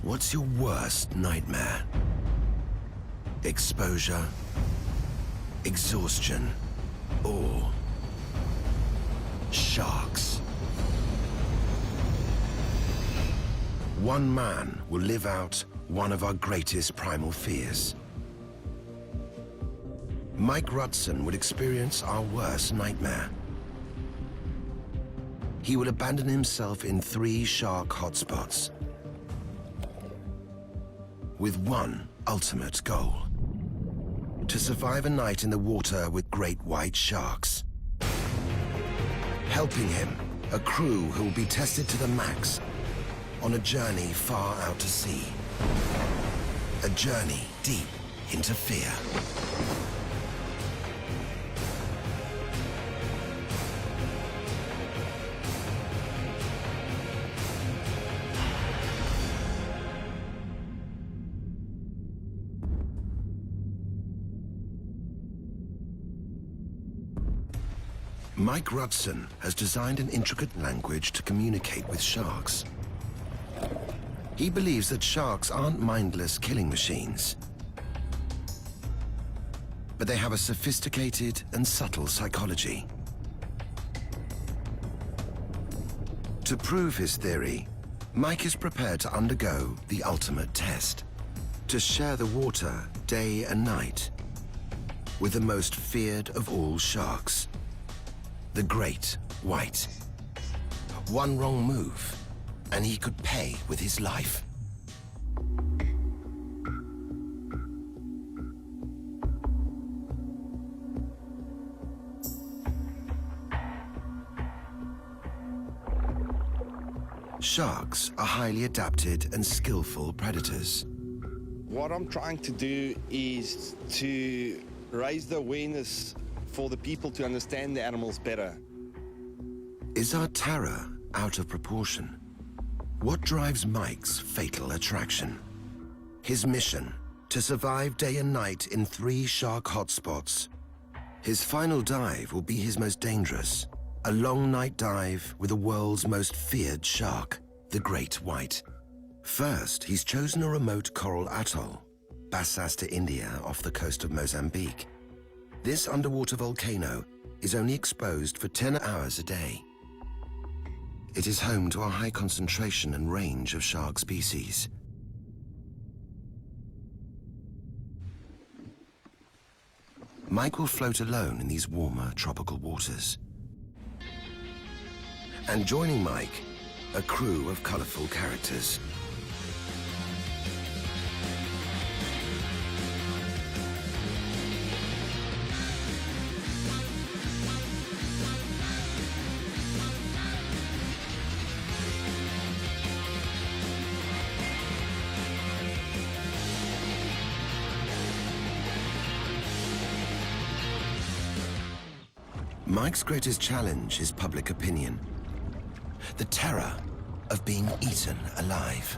What's your worst nightmare? Exposure, exhaustion, or sharks? One man will live out one of our greatest primal fears. Майк Ратцен would experience our worst nightmare. He will abandon himself in 3 shark hotspots with one ultimate goal: to survive a night in the water with great white sharks. Helping him, a crew who will be tested to the max on a journey far out to sea. A journey deep into fear. Майк Ратцен has designed an intricate language to communicate with sharks. He believes that sharks aren't mindless killing machines, but they have a sophisticated and subtle psychology. To prove his theory, Mike is prepared to undergo the ultimate test: to share the water day and night with the most feared of all sharks, the great white. One wrong move, and he could pay with his life. Sharks are highly adapted and skillful predators. What I'm trying to do is to raise the awareness for the people to understand the animals better. Is our terror out of proportion? What drives Mike's fatal attraction? His mission: to survive day and night in 3 shark hotspots. His final dive will be his most dangerous: a long night dive with the world's most feared shark, the great white. First, he's chosen a remote coral atoll, Basasta, India, off the coast of Mozambique. This underwater volcano is only exposed for 10 hours a day. It is home to a high concentration and range of shark species. Mike will float alone in these warmer tropical waters. And joining Mike, a crew of colorful characters. Mike's greatest challenge is public opinion. The terror of being eaten alive.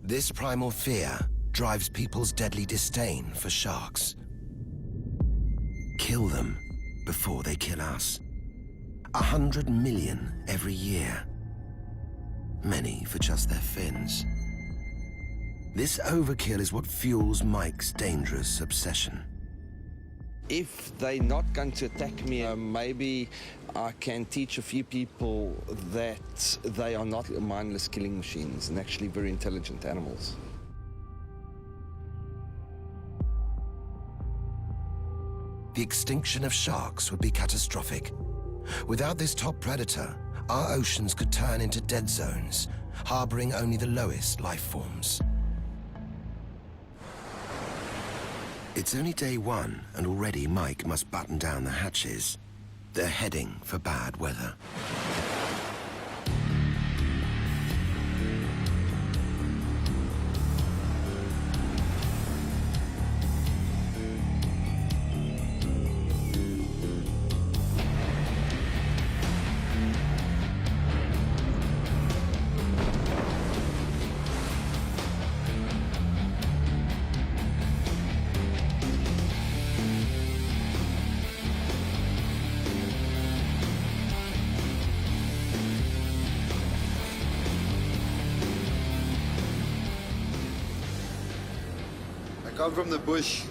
This primal fear drives people's deadly disdain for sharks. Kill them before they kill us. 100 million every year. Many for just their fins. This overkill is what fuels Mike's dangerous obsession. If they're not going to attack me, maybe I can teach a few people that they are not mindless killing machines and actually very intelligent animals. The extinction of sharks would be catastrophic. Without this top predator, our oceans could turn into dead zones, harboring only the lowest life forms. It's only day 1, and already Mike must batten down the hatches. They're heading for bad weather. come from the bush.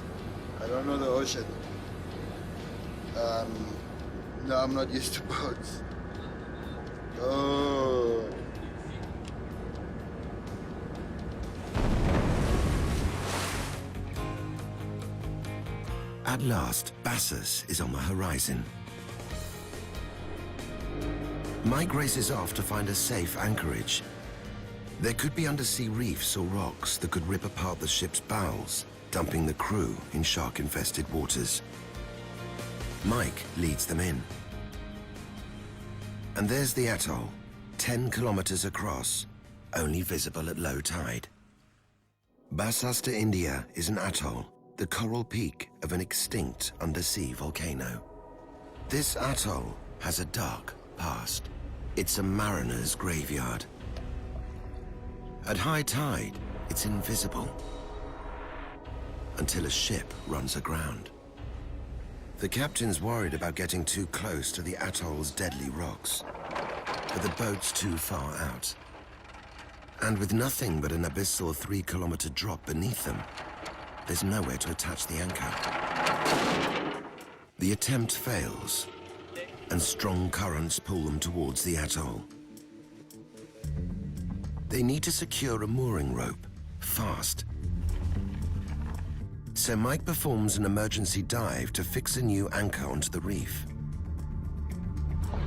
I don't know the ocean. No, I'm not used to boats. Oh. At last, Bassus is on the horizon. Mike races off to find a safe anchorage. There could be undersea reefs or rocks that could rip apart the ship's bowels, dumping the crew in shark-infested waters. Mike leads them in. And there's the atoll, 10 kilometers across, only visible at low tide. Bassus to India is an atoll, the coral peak of an extinct undersea volcano. This atoll has a dark past. It's a mariner's graveyard. At high tide, it's invisible until a ship runs aground. The captain's worried about getting too close to the atoll's deadly rocks, but the boat's too far out. And with nothing but an abyssal 3-kilometer drop beneath them, there's nowhere to attach the anchor. The attempt fails, and strong currents pull them towards the atoll. They need to secure a mooring rope, fast. So Mike performs an emergency dive to fix a new anchor onto the reef. I'm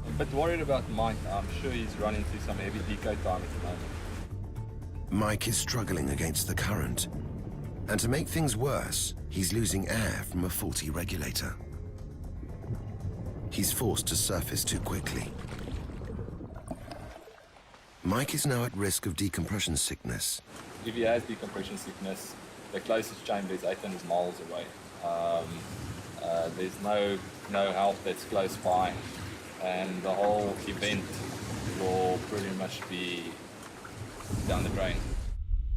a bit worried about Mike. I'm sure he's running through some heavy deco time at the moment. Mike is struggling against the current. And to make things worse, he's losing air from a faulty regulator. He's forced to surface too quickly. Mike is now at risk of decompression sickness. If he has decompression sickness, the closest chamber is 800 miles away. There's no help that's close by, and the whole event will pretty much be down the drain.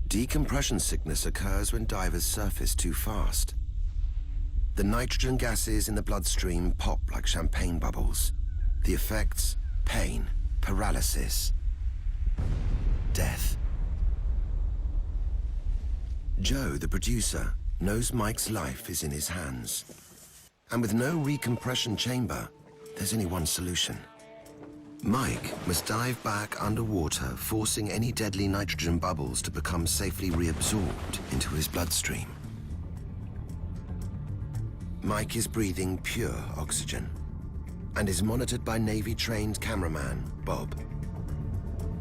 Decompression sickness occurs when divers surface too fast. The nitrogen gases in the bloodstream pop like champagne bubbles. The effects: pain, paralysis, death. Joe, the producer, knows Mike's life is in his hands. And with no recompression chamber, there's only one solution. Mike must dive back underwater, forcing any deadly nitrogen bubbles to become safely reabsorbed into his bloodstream. Mike is breathing pure oxygen and is monitored by Navy-trained cameraman, Bob.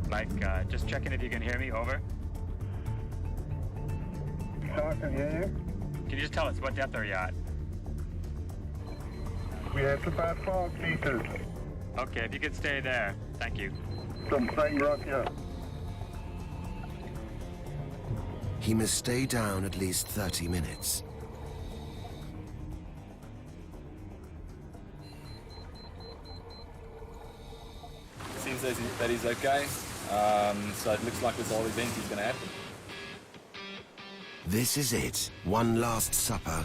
Mike, just checking if you can hear me, over. I can hear you. Can you just tell us what depth are you at? We have about 12 meters. Okay, if you could stay there. Thank you. Some plain rock here. He must stay down at least 30 minutes. Seems that he's okay, so it looks like this whole event is going to happen. This is it. One last supper.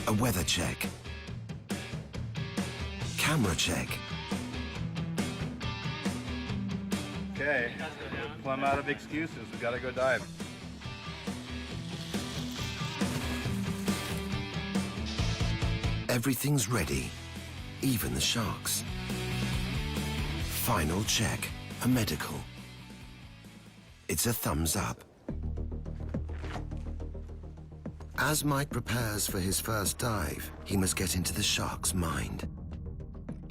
A weather check. Camera check. Okay, plumb out of excuses. We gotta go dive. Everything's ready, even the sharks. Final check, a medical. It's a thumbs up. As Mike prepares for his first dive, he must get into the shark's mind.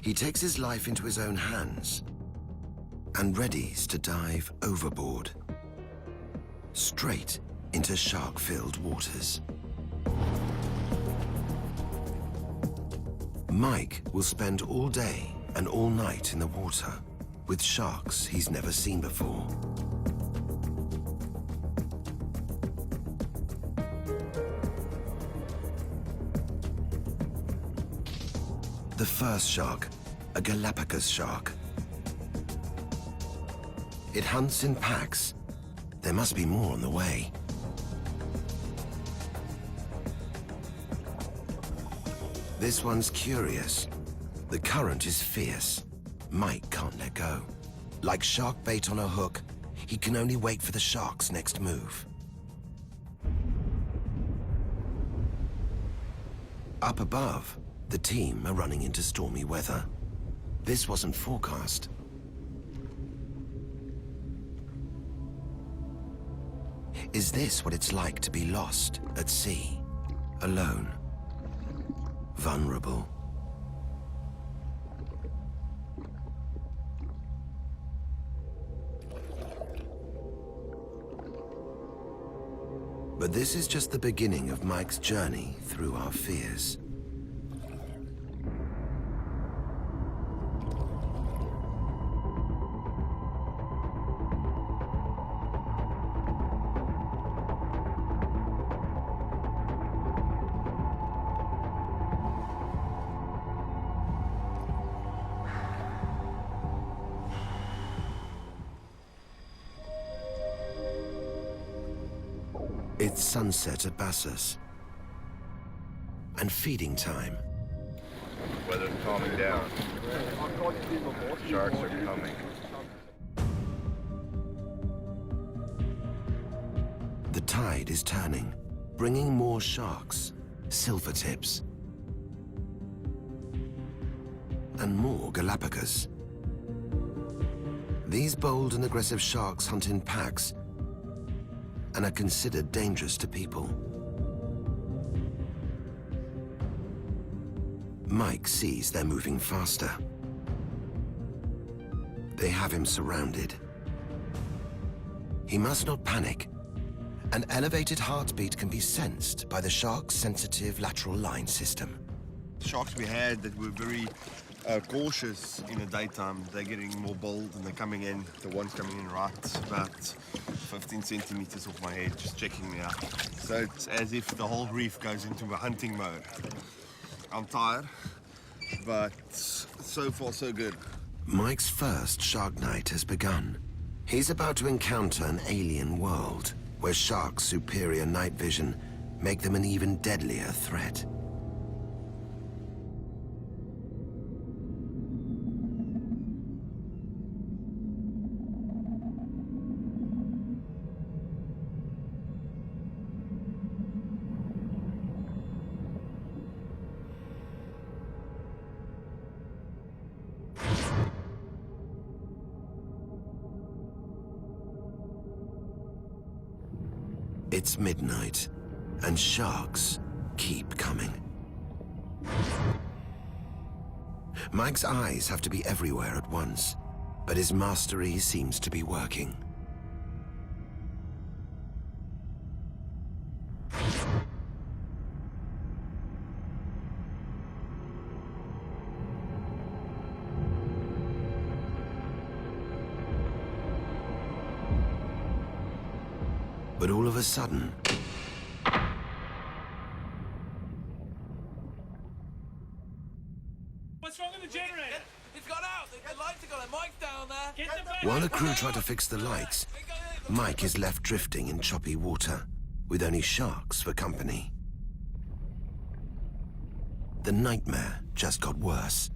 He takes his life into his own hands and readies to dive overboard, straight into shark-filled waters. Mike will spend all day and all night in the water with sharks he's never seen before. The first shark, a Galapagos shark. It hunts in packs. There must be more on the way. This one's curious. The current is fierce. Mike can't let go. Like shark bait on a hook, he can only wait for the shark's next move. Up above, the team are running into stormy weather. This wasn't forecast. Is this what it's like to be lost at sea, alone, vulnerable? But this is just the beginning of Mike's journey through our fears. It's sunset at Bassus, and feeding time. Weather's calming down. Sharks are coming. The tide is turning, bringing more sharks, silvertips, and more Galapagos. These bold and aggressive sharks hunt in packs and are considered dangerous to people. Mike sees they're moving faster. They have him surrounded. He must not panic. An elevated heartbeat can be sensed by the shark's sensitive lateral line system. Sharks we had that were very cautious in the daytime, they're getting more bold and they're coming in. The one's coming in right about 15 centimeters off my head, just checking me out. So it's as if the whole reef goes into a hunting mode. I'm tired, but so far so good. Mike's first shark night has begun. He's about to encounter an alien world where sharks' superior night vision make them an even deadlier threat. It's midnight, and sharks keep coming. Mike's eyes have to be everywhere at once, but his mastery seems to be working. But all of a sudden, what's wrong with the generator? It's gone out. The lights are gone. Mike's down there. Get the back. while the crew try to fix the lights, Mike is left drifting in choppy water, with only sharks for company. The nightmare just got worse.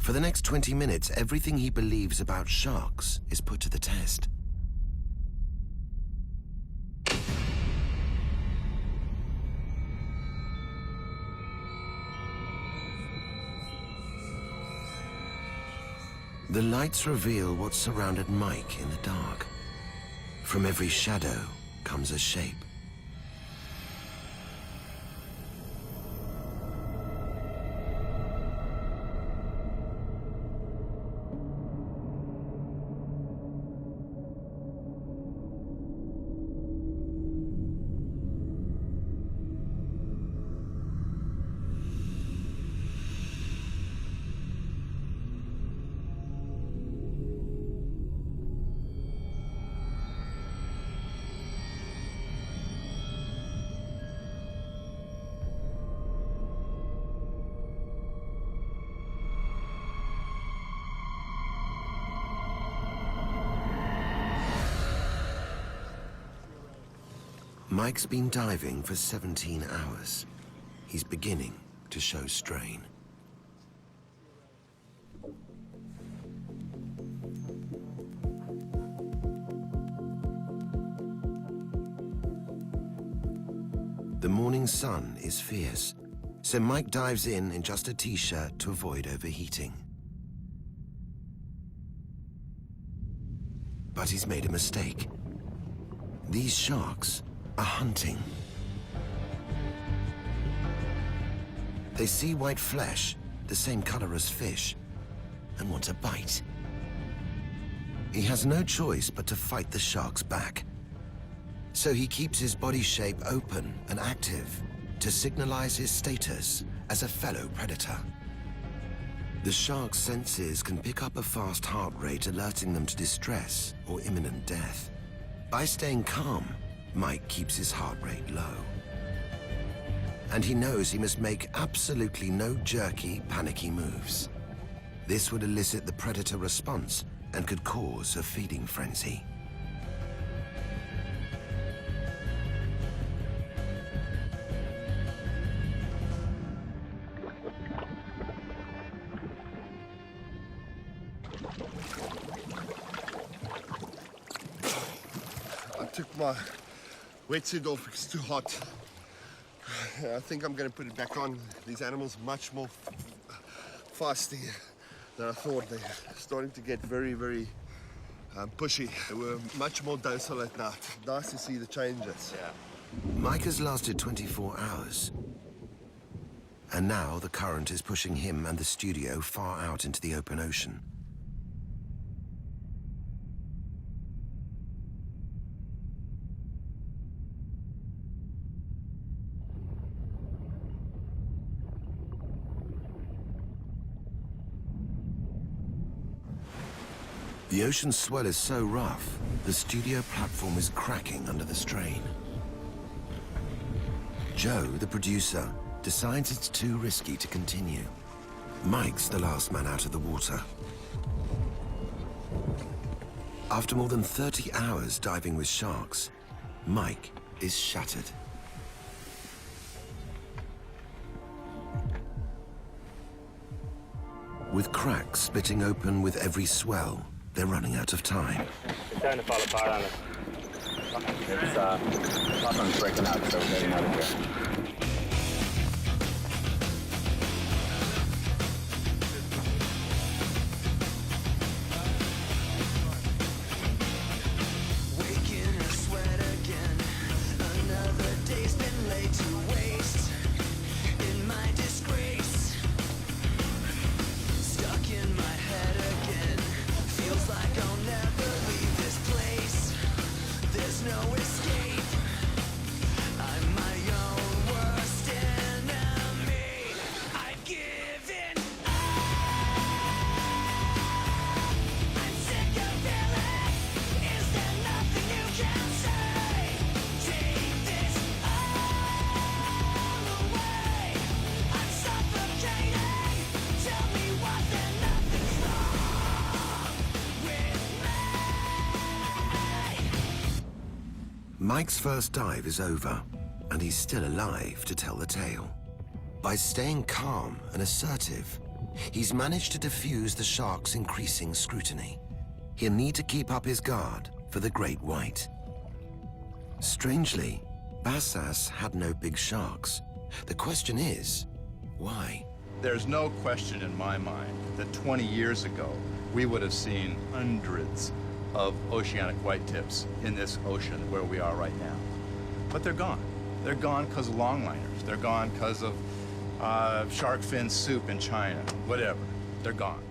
For the next 20 minutes, everything he believes about sharks is put to the test. The lights reveal what surrounded Mike in the dark. From every shadow comes a shape. Mike's been diving for 17 hours. He's beginning to show strain. The morning sun is fierce, so Mike dives in just a t-shirt to avoid overheating. But he's made a mistake. These sharks are hunting. They see white flesh, the same color as fish, and want a bite. He has no choice but to fight the sharks back. So he keeps his body shape open and active to signalize his status as a fellow predator. The shark's senses can pick up a fast heart rate, alerting them to distress or imminent death. By staying calm, Mike keeps his heart rate low. And he knows he must make absolutely no jerky, panicky moves. This would elicit the predator response and could cause a feeding frenzy. I took my wetsuit off, it's too hot. I think I'm going to put it back on. These animals are much more feisty than I thought. They're starting to get very, very pushy. They were much more docile at night. Nice to see the changes. Yeah. Mike has lasted 24 hours. And now the current is pushing him and the studio far out into the open ocean. The ocean swell is so rough, the studio platform is cracking under the strain. Joe, the producer, decides it's too risky to continue. Mike's the last man out of the water. After more than 30 hours diving with sharks, Mike is shattered. With cracks splitting open with every swell, they're running out of time. It's starting to fall apart on us. It's not one's breaking out, so we're getting out of here. Mike's first dive is over, and he's still alive to tell the tale. By staying calm and assertive, he's managed to diffuse the shark's increasing scrutiny. He'll need to keep up his guard for the great white. Strangely, Bassas had no big sharks. The question is, why? There's no question in my mind that 20 years ago, we would have seen hundreds of oceanic whitetips in this ocean where we are right now. But they're gone. They're gone because of longliners. They're gone because of shark fin soup in China, whatever. They're gone.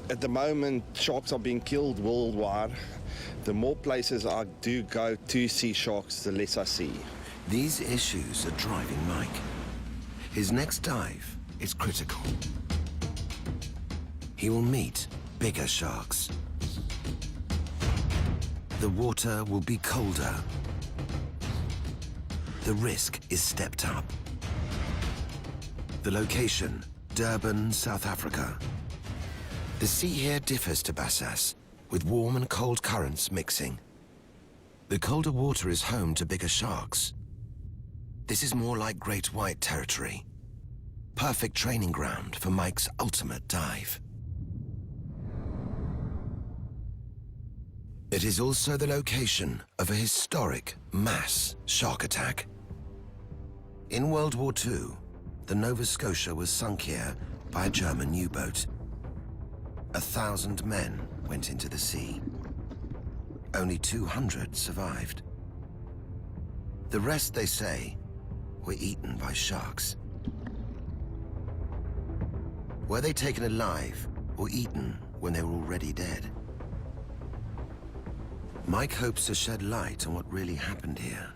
At the moment, sharks are being killed worldwide. The more places I do go to see sharks, the less I see. These issues are driving Mike. His next dive is critical. He will meet bigger sharks. The water will be colder. The risk is stepped up. The location, Durban, South Africa. The sea here differs to Bassas, with warm and cold currents mixing. The colder water is home to bigger sharks. This is more like great white territory. Perfect training ground for Mike's ultimate dive. It is also the location of a historic mass shark attack. In World War II, the Nova Scotia was sunk here by a German U-boat. 1,000 men went into the sea. Only 200 survived. The rest, they say, were eaten by sharks. Were they taken alive or eaten when they were already dead? Mike hopes to shed light on what really happened here.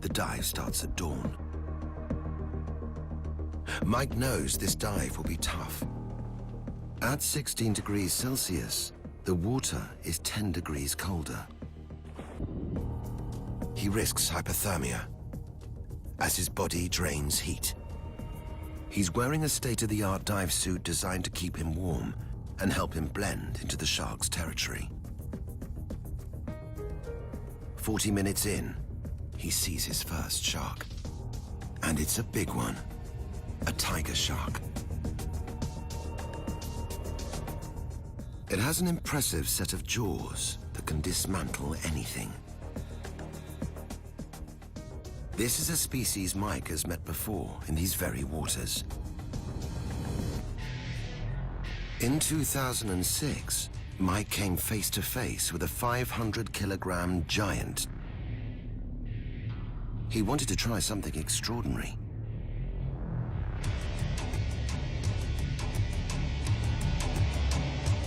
The dive starts at dawn. Mike knows this dive will be tough. At 16 degrees Celsius, the water is 10 degrees colder. He risks hypothermia as his body drains heat. He's wearing a state-of-the-art dive suit designed to keep him warm and help him blend into the shark's territory. 40 minutes in, he sees his first shark. And it's a big one, a tiger shark. It has an impressive set of jaws that can dismantle anything. This is a species Mike has met before in these very waters. In 2006, Mike came face to face with a 500-kilogram giant. He wanted to try something extraordinary.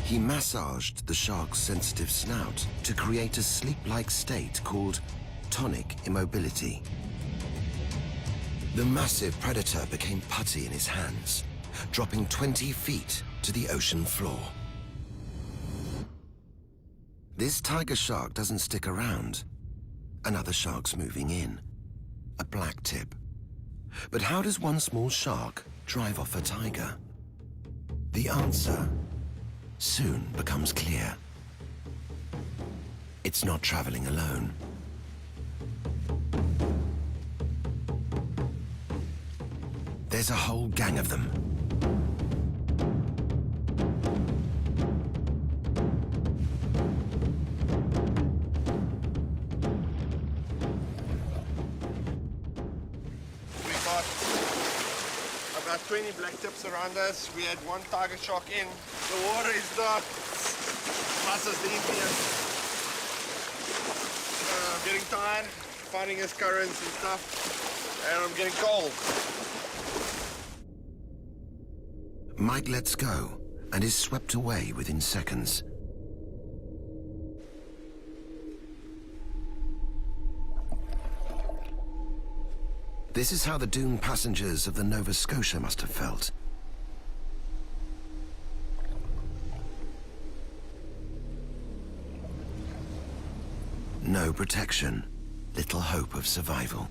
He massaged the shark's sensitive snout to create a sleep-like state called tonic immobility. The massive predator became putty in his hands, dropping 20 feet to the ocean floor. This tiger shark doesn't stick around. Another shark's moving in, a black tip. But how does one small shark drive off a tiger? The answer soon becomes clear. It's not traveling alone. There's a whole gang of them. We got about 20 black tips around us. We had one tiger shark in. The water is dark. Plus it's the Indians. I'm getting tired, fighting his currents and stuff. And I'm getting cold. Mike lets go and is swept away within seconds. This is how the doomed passengers of the Nova Scotia must have felt. No protection, little hope of survival.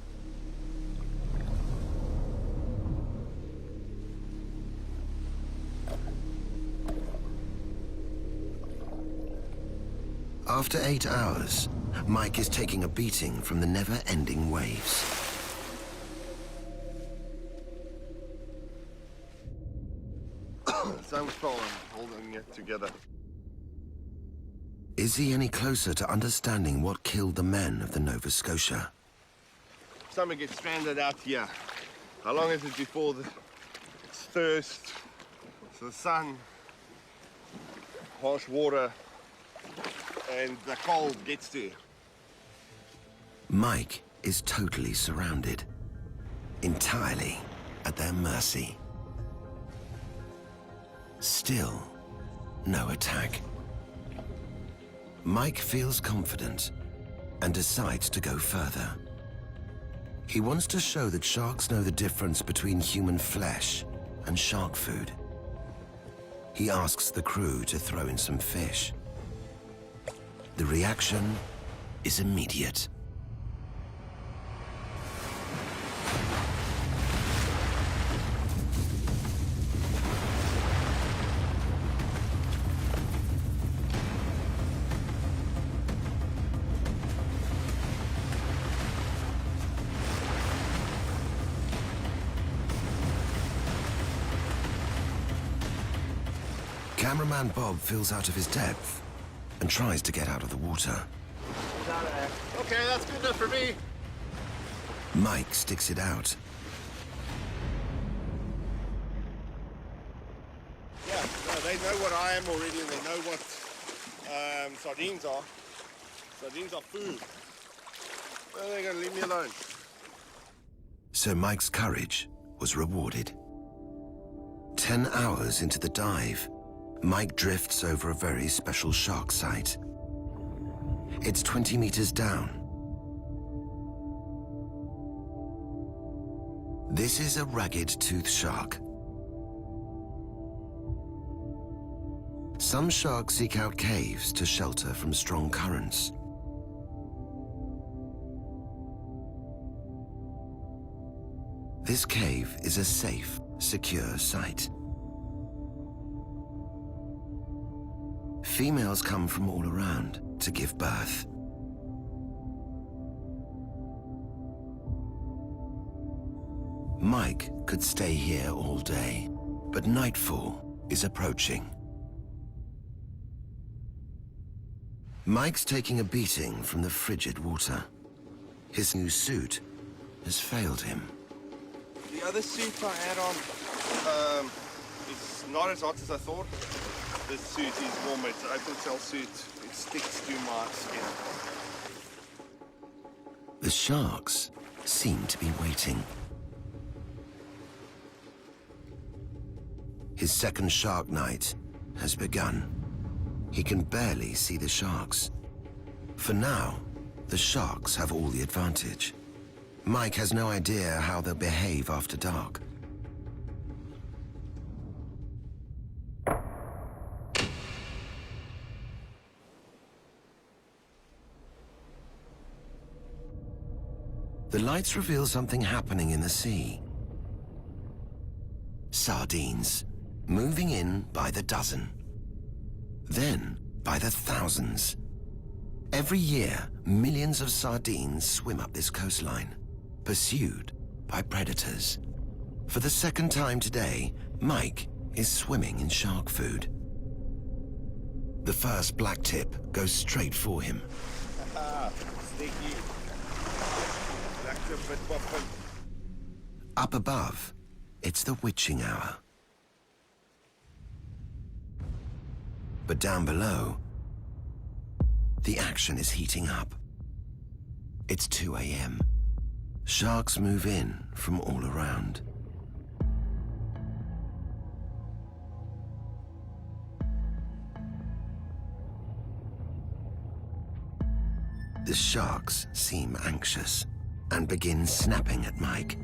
After 8 hours, Mike is taking a beating from the never-ending waves. Sounds falling, holding it together. Is he any closer to understanding what killed the men of the Nova Scotia? Something gets stranded out here. How long is it before it's thirst, it's the sun, harsh water, and the cold gets to you? Mike is totally surrounded, entirely at their mercy. Still, no attack. Mike feels confident and decides to go further. He wants to show that sharks know the difference between human flesh and shark food. He asks the crew to throw in some fish. The reaction is immediate. Cameraman Bob feels out of his depth and tries to get out of the water. Okay, that's good enough for me. Mike sticks it out. Yeah, no, they know what I am already, and they know what sardines are. Sardines are food. Well, they're going to leave me alone. So Mike's courage was rewarded. 10 hours into the dive, Mike drifts over a very special shark site. It's 20 meters down. This is a ragged-toothed shark. Some sharks seek out caves to shelter from strong currents. This cave is a safe, secure site. Females come from all around to give birth. Mike could stay here all day, but nightfall is approaching. Mike's taking a beating from the frigid water. His new suit has failed him. The other suit I had on is not as hot as I thought. This suit is warmer. It's an open cell suit. It sticks to my skin. The sharks seem to be waiting. His second shark night has begun. He can barely see the sharks. For now, the sharks have all the advantage. Mike has no idea how they'll behave after dark. The lights reveal something happening in the sea. Sardines, moving in by the dozen. Then by the thousands. Every year, millions of sardines swim up this coastline, pursued by predators. For the second time today, Mike is swimming in shark food. The first blacktip goes straight for him. Sneaky. Blacktip bit buffin. Up above, it's the witching hour. But down below, the action is heating up. It's 2 a.m. Sharks move in from all around. The sharks seem anxious and begin snapping at Mike.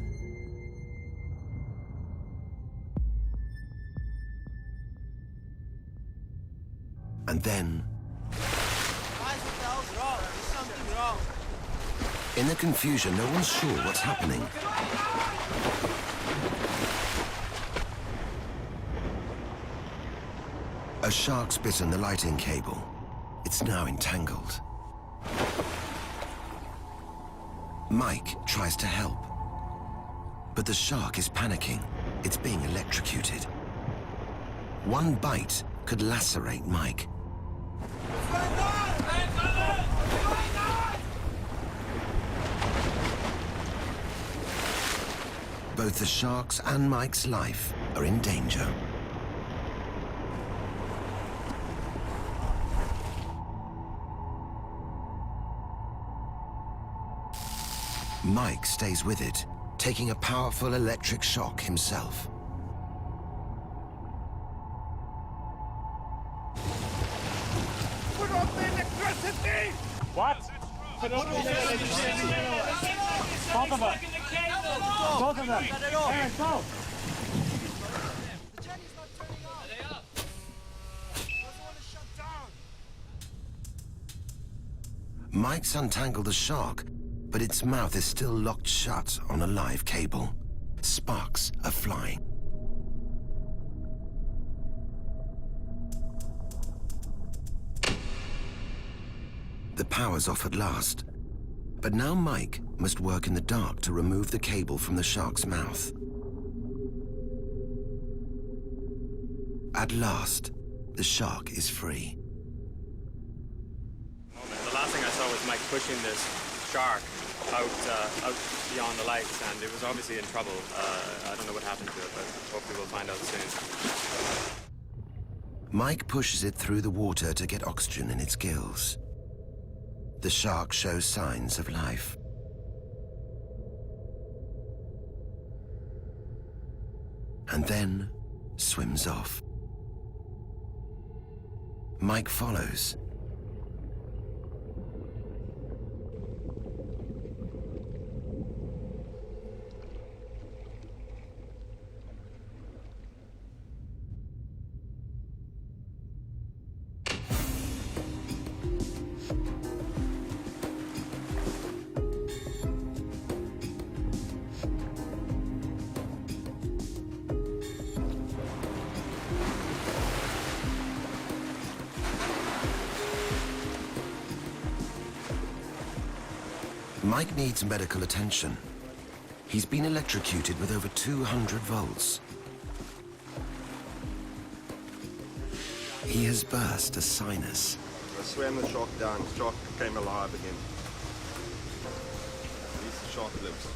And then... Guys, what the hell's wrong? There's something wrong. in the confusion, no one's sure what's happening. A shark's bitten the lighting cable. It's now entangled. Mike tries to help. But the shark is panicking. It's being electrocuted. One bite could lacerate Mike. Both the shark's and Mike's life are in danger. Mike stays with it, taking a powerful electric shock himself. Put off the electricity! What? Put off the electricity. Both of them. Both of them. Hey, go. The jetty's not turning on. They are. Doesn't want to shut down. Mike's untangled the shark, but its mouth is still locked shut on a live cable. Sparks are flying. The power's off at last. But now Mike must work in the dark to remove the cable from the shark's mouth. At last, the shark is free. The last thing I saw was Mike pushing this shark out beyond the lights, and it was obviously in trouble. I don't know what happened to it, but hopefully we'll find out soon. Mike pushes it through the water to get oxygen in its gills. The shark shows signs of life. And then swims off. Mike follows. Mike needs medical attention. He's been electrocuted with over 200 volts. He has burst a sinus. I swam the shark down. The shark came alive again. At least the shark lives.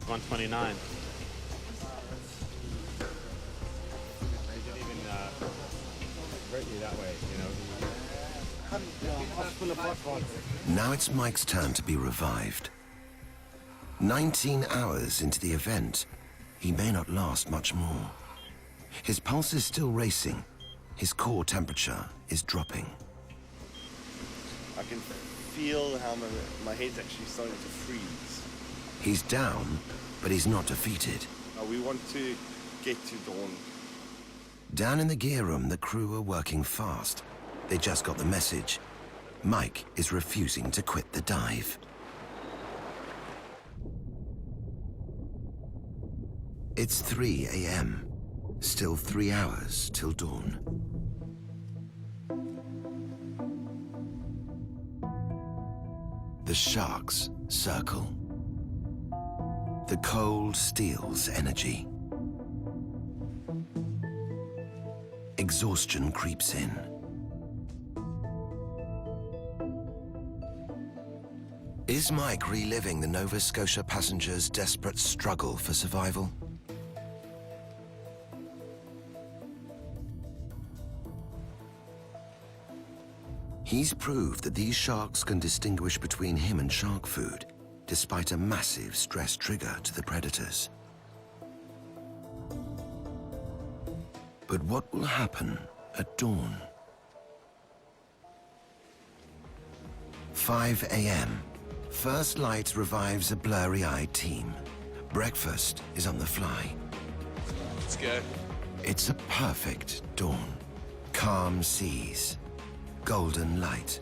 129. They didn't even hurt you that way, you know. Now it's Mike's turn to be revived. 19 hours into the event, he may not last much more. His pulse is still racing. His core temperature is dropping. I can feel how my head's actually starting to freeze. He's down, but he's not defeated. We want to get to dawn. Down in the gear room, the crew are working fast. They just got the message. Mike is refusing to quit the dive. It's 3 a.m. Still 3 hours till dawn. The sharks circle. The cold steals energy. Exhaustion creeps in. Is Mike reliving the Nova Scotia passengers' desperate struggle for survival? He's proved that these sharks can distinguish between him and shark food, despite a massive stress trigger to the predators. But what will happen at dawn? 5 a.m. First light revives a blurry-eyed team. Breakfast is on the fly. Let's go. It's a perfect dawn. Calm seas, golden light,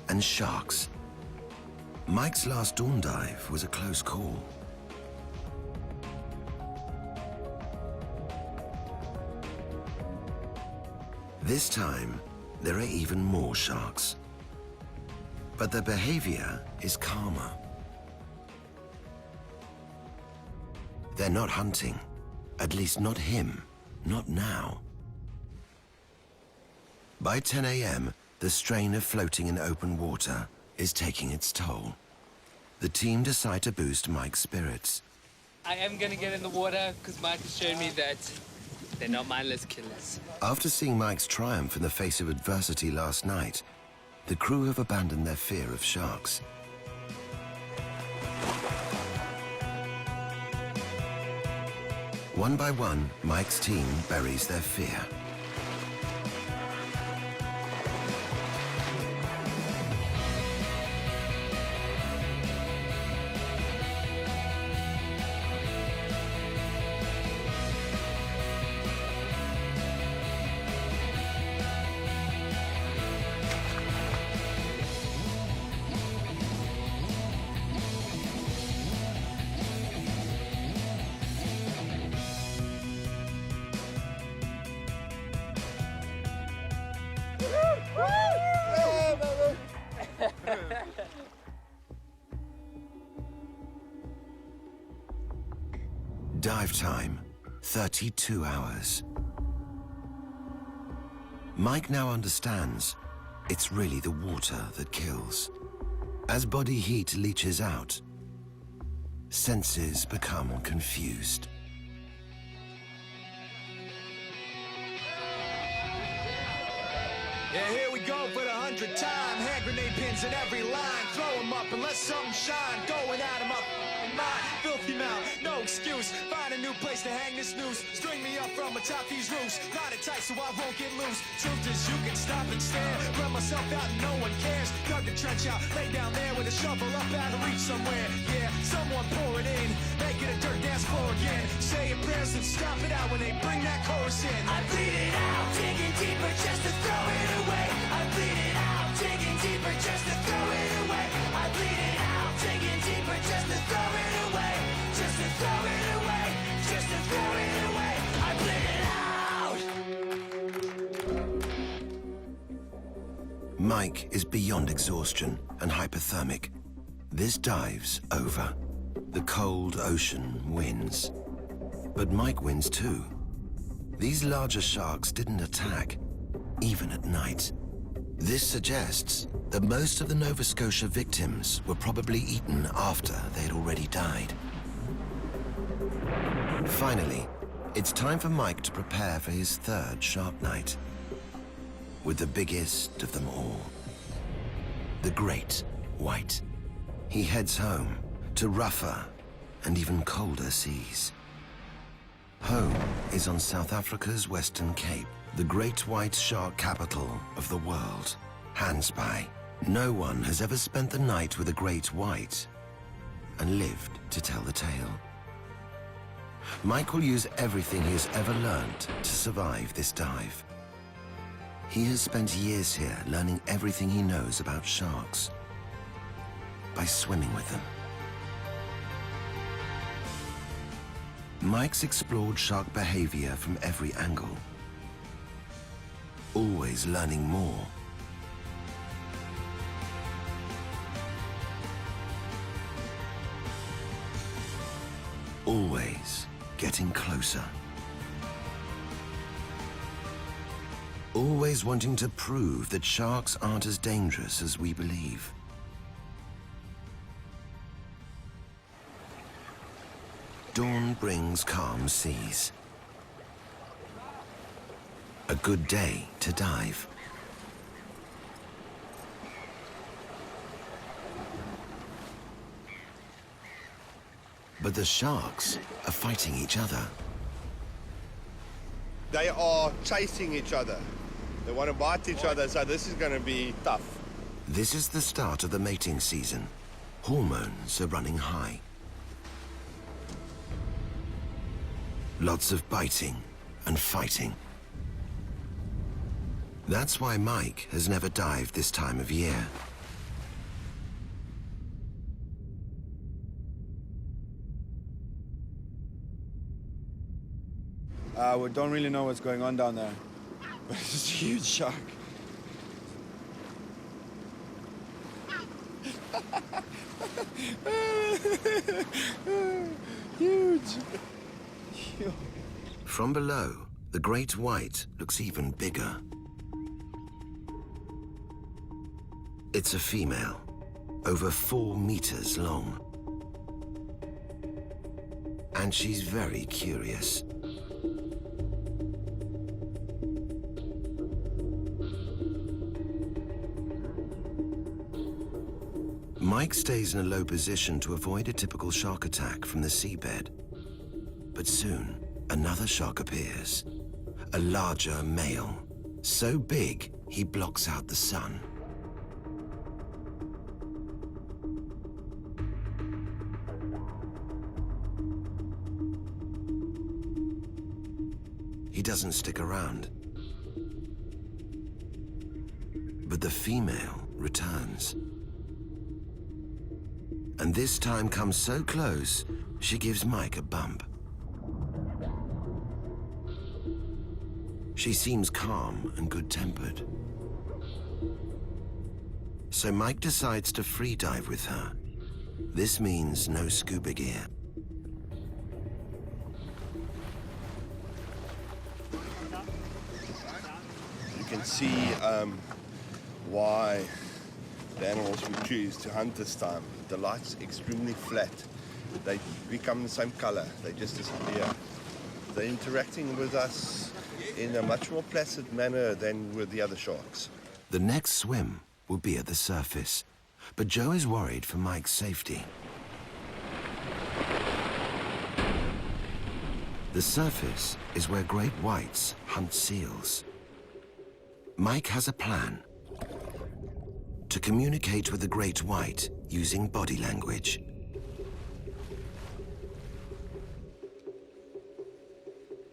and sharks. Mike's last dawn dive was a close call. This time, there are even more sharks. But their behavior is calmer. They're not hunting. At least not him. Not now. By 10 a.m., the strain of floating in open water is taking its toll. The team decide to boost Mike's spirits. I am gonna get in the water because Mike has shown me that they're not mindless killers. After seeing Mike's triumph in the face of adversity last night, the crew have abandoned their fear of sharks. One by one, Mike's team buries their fear. Dive time, 32 hours. Mike now understands it's really the water that kills. As body heat leaches out, senses become confused. Yeah, here we go for the 100th time. Hand grenade pins in every line. Throw them up and let something shine. Going at them up in mind. Filthy mouth, no excuse. Find a new place to hang this noose. String me up from atop these roofs. Ride it tight so I won't get loose. Truth is you can stop and stare. Run myself out and no one cares. Dug the trench out, lay down there with a shovel up out of reach somewhere. Yeah, someone pour it in. Make it a dirt dance floor again. Say your prayers and stop it out when they bring that chorus in. I bleed it out, digging deeper just to throw it away. I bleed it out, digging deeper just to throw it away. I bleed it out, digging deeper just to throw it away. Just to throw it away, just to throw it away. I bleed it out. Mike is beyond exhaustion and hypothermic. This dive's over. The cold ocean wins. But Mike wins too. These larger sharks didn't attack, even at night. This suggests that most of the Nova Scotia victims were probably eaten after they had already died. Finally, it's time for Mike to prepare for his third shark night. With the biggest of them all, the great white. He heads home to rougher and even colder seas. Home is on South Africa's Western Cape, the great white shark capital of the world. Hands by. No one has ever spent the night with a great white and lived to tell the tale. Mike will use everything he has ever learned to survive this dive. He has spent years here learning everything he knows about sharks by swimming with them. Mike's explored shark behavior from every angle, always learning more. Always getting closer. Always wanting to prove that sharks aren't as dangerous as we believe. Dawn brings calm seas. A good day to dive. But the sharks are fighting each other. They are chasing each other. They want to bite each other, so this is going to be tough. This is the start of the mating season. Hormones are running high. Lots of biting and fighting. That's why Mike has never dived this time of year. We don't really know what's going on down there, but it's just a huge shark. Huge. From below, the great white looks even bigger. It's a female, over 4 meters long. And she's very curious. Mike stays in a low position to avoid a typical shark attack from the seabed. But soon, another shark appears. A larger male. So big, he blocks out the sun. He doesn't stick around. But the female returns. And this time comes so close, she gives Mike a bump. She seems calm and good-tempered. So Mike decides to free dive with her. This means no scuba gear. You can see why the animals would choose to hunt this time. The light's extremely flat. They become the same color. They just disappear. They're interacting with us in a much more placid manner than with the other sharks. The next swim will be at the surface, but Joe is worried for Mike's safety. The surface is where great whites hunt seals. Mike has a plan to communicate with the great white using body language.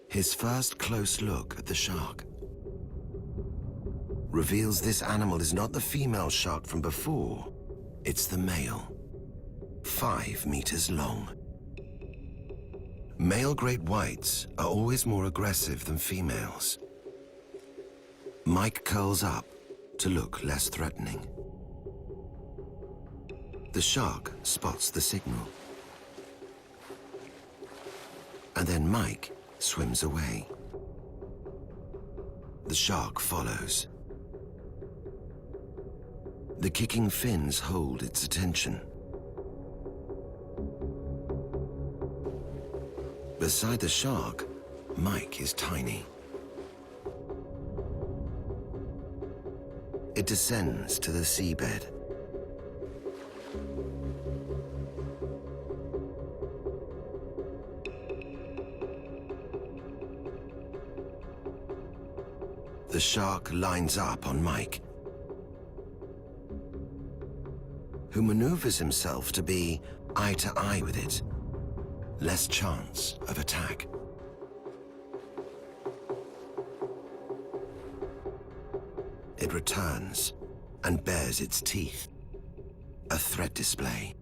His first close look at the shark reveals this animal is not the female shark from before, it's the male, 5 meters long. Male great whites are always more aggressive than females. Mike curls up to look less threatening. The shark spots the signal. And then Mike swims away. The shark follows. The kicking fins hold its attention. Beside the shark, Mike is tiny. It descends to the seabed. The shark lines up on Mike, who maneuvers himself to be eye to eye with it. Less chance of attack. It returns and bares its teeth. A threat display.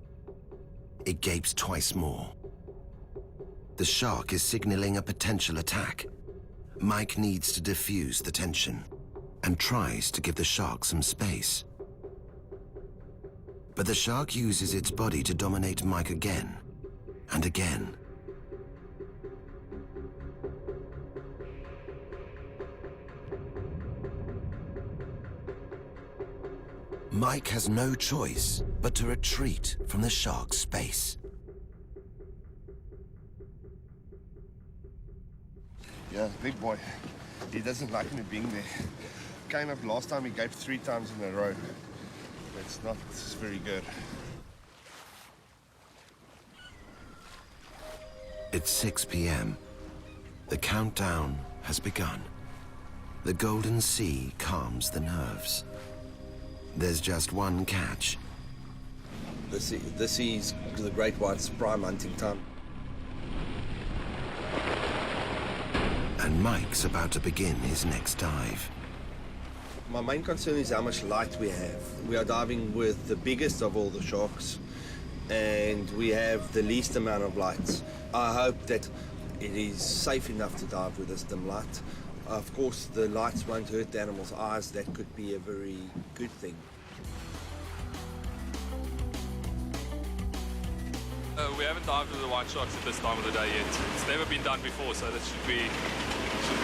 It gapes twice more. The shark is signaling a potential attack. Mike needs to diffuse the tension and tries to give the shark some space. But the shark uses its body to dominate Mike again and again. Mike has no choice but to retreat from the shark's space. Yeah, big boy. He doesn't like me being there. Kind of last time he gaped 3 times in a row. It's not very good. It's 6 p.m. The countdown has begun. The golden sea calms the nerves. There's just one catch. This is the great white's prime hunting time. And Mike's about to begin his next dive. My main concern is how much light we have. We are diving with the biggest of all the sharks, and we have the least amount of lights. I hope that it is safe enough to dive with this dim light. Of course, the lights won't hurt the animal's eyes. That could be a very good thing. We haven't dived with the white sharks at this time of the day yet. It's never been done before, so that should be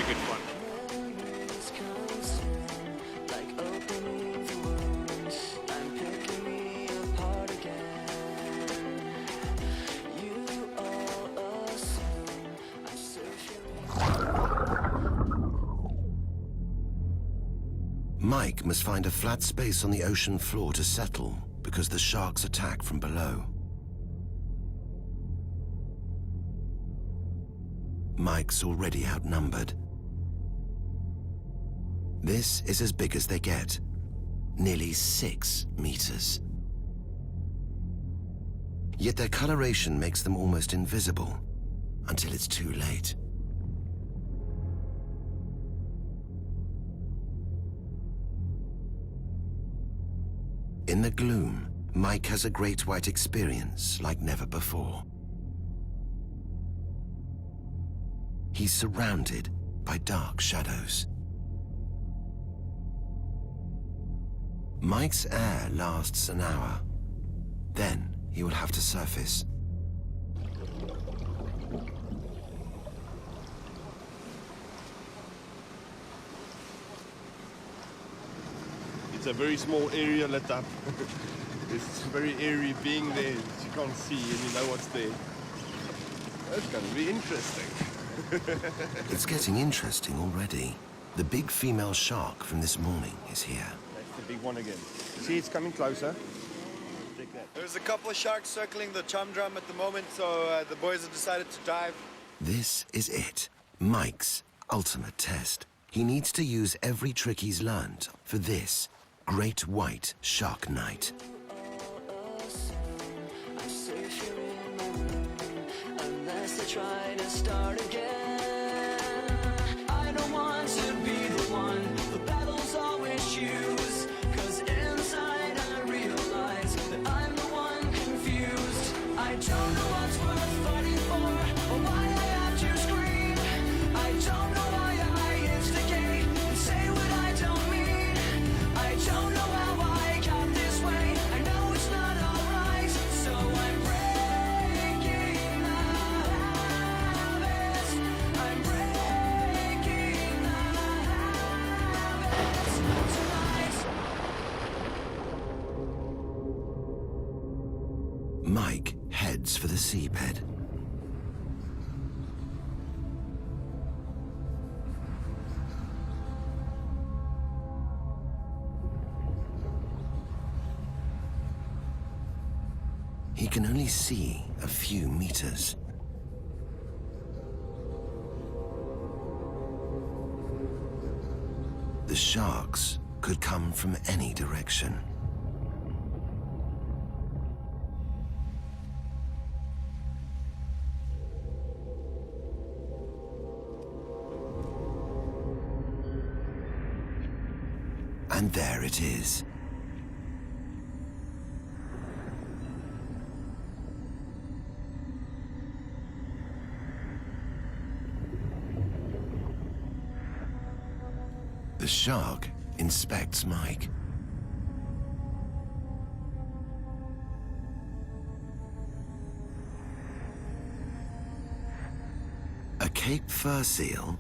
good fun. Mike must find a flat space on the ocean floor to settle because the sharks attack from below. Mike's already outnumbered. This is as big as they get, nearly 6 meters. Yet their coloration makes them almost invisible until it's too late. In the gloom, Mike has a great white experience like never before. He's surrounded by dark shadows. Mike's air lasts an hour. Then he will have to surface. It's a very small area lit up. It's very eerie being there. You can't see and you know what's there. That's going to be interesting. It's getting interesting already. The big female shark from this morning is here. That's the big one again. See, it's coming closer. Check that. There's a couple of sharks circling the chum drum at the moment, so the boys have decided to dive. This is it. Mike's ultimate test. He needs to use every trick he's learned for this great white shark night. Try to start again. I don't want to be the one the battles always choose, 'cause inside I realize that I'm the one confused. I don't know what's worth fighting for or why I have to scream. I don't know why I instigate and say what I don't mean. I don't know how I got this way. I know it's not alright, so I'm breaking the habits. I'm breaking the habits tonight. Mike heads for the seabed. He can only see a few meters. The sharks could come from any direction. And there it is. The shark inspects Mike. A Cape fur seal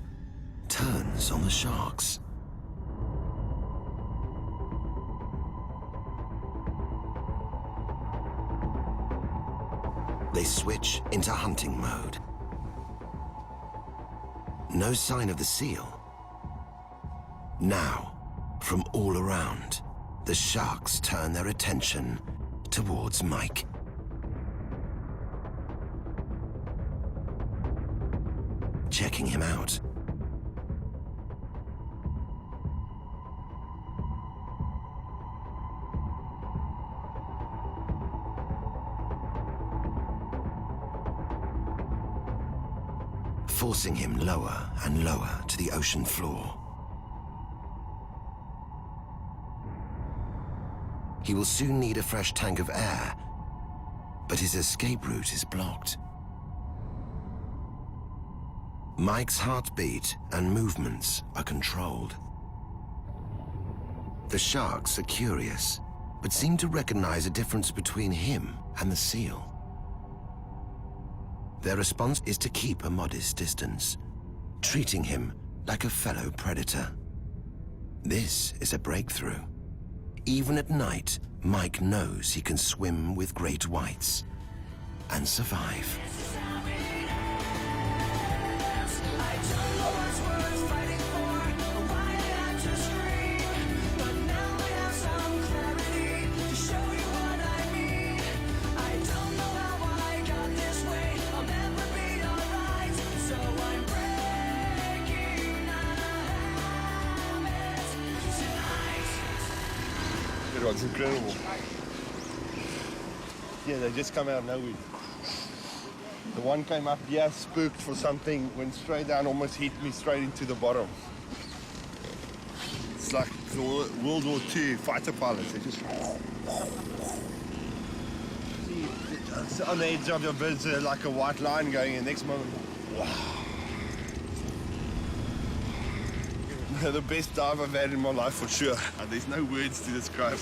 turns on the sharks. They switch into hunting mode. No sign of the seal. Now, from all around, the sharks turn their attention towards Mike. Checking him out. Forcing him lower and lower to the ocean floor. He will soon need a fresh tank of air, but his escape route is blocked. Mike's heartbeat and movements are controlled. The sharks are curious, but seem to recognize a difference between him and the seal. Their response is to keep a modest distance, treating him like a fellow predator. This is a breakthrough. Even at night, Mike knows he can swim with great whites and survive. It's incredible. Yeah, they just come out of nowhere. The one came up here, spooked for something, went straight down, almost hit me straight into the bottom. It's like the World War II fighter pilots. They just... See, it's on the edge of your birds, like a white line going, and next moment, wow. The best dive I've had in my life for sure. There's no words to describe it.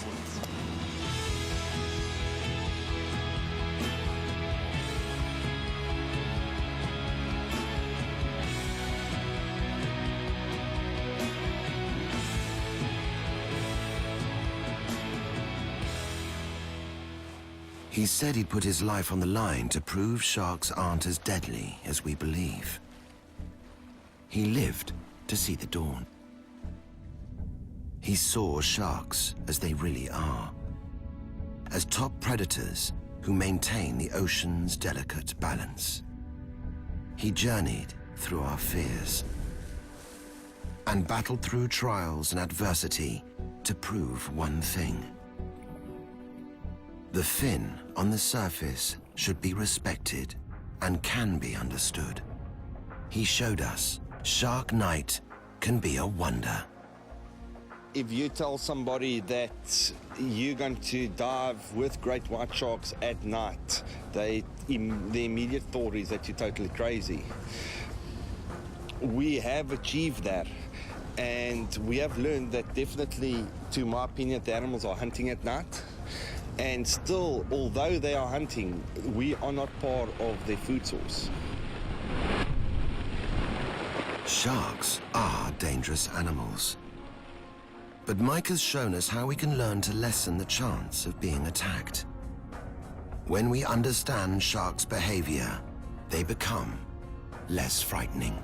He said he'd put his life on the line to prove sharks aren't as deadly as we believe. He lived to see the dawn. He saw sharks as they really are, as top predators who maintain the ocean's delicate balance. He journeyed through our fears and battled through trials and adversity to prove one thing. The fin on the surface should be respected and can be understood. He showed us Shark Night can be a wonder. If you tell somebody that you're going to dive with great white sharks at night, the immediate thought is that you're totally crazy. We have achieved that, and we have learned that definitely, to my opinion, the animals are hunting at night. And still, although they are hunting, we are not part of their food source. Sharks are dangerous animals. But Mike has shown us how we can learn to lessen the chance of being attacked. When we understand sharks' behavior, they become less frightening.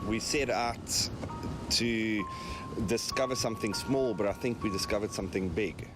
We set out to discover something small, but I think we discovered something big.